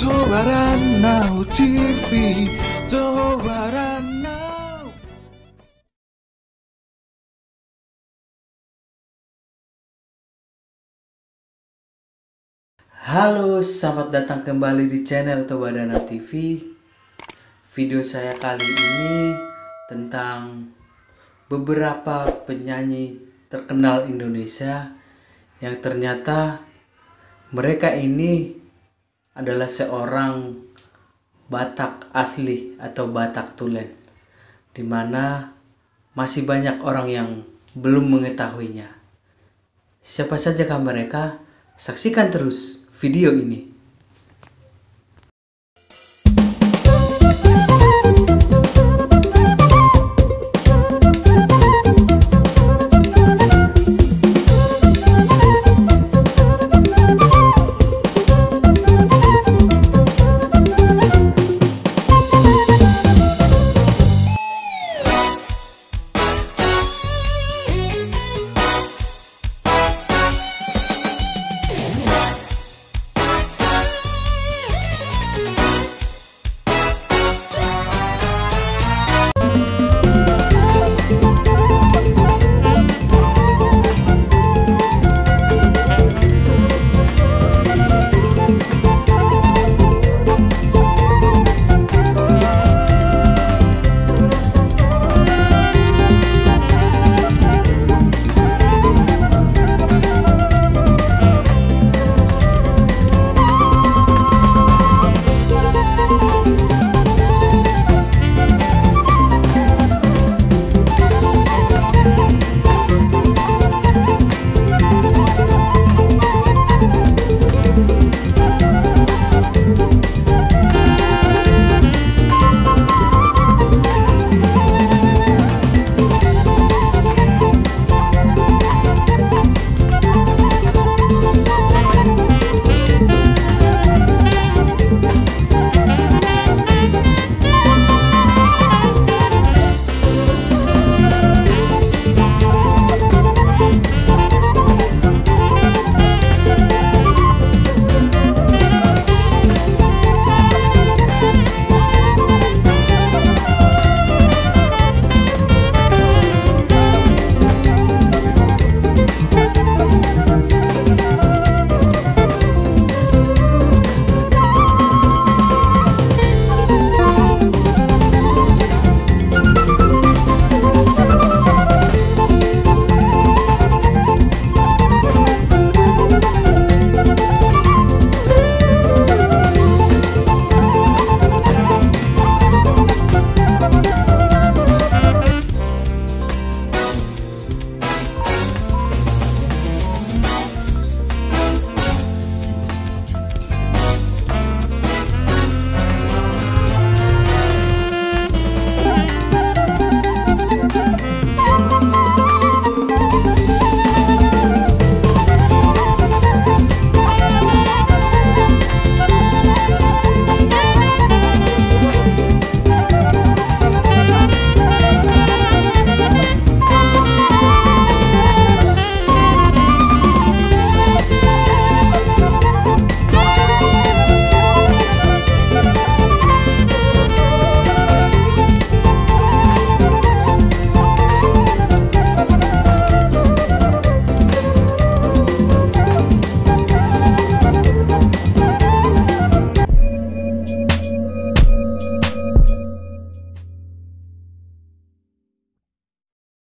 Tobaran TV, Tobaran. Halo, selamat datang kembali di channel Tobadana TV. Video saya kali ini tentang beberapa penyanyi terkenal Indonesia yang ternyata mereka ini adalah seorang Batak asli atau Batak Tulen, dimana masih banyak orang yang belum mengetahuinya. Siapa sajakah mereka? Saksikan terus video ini.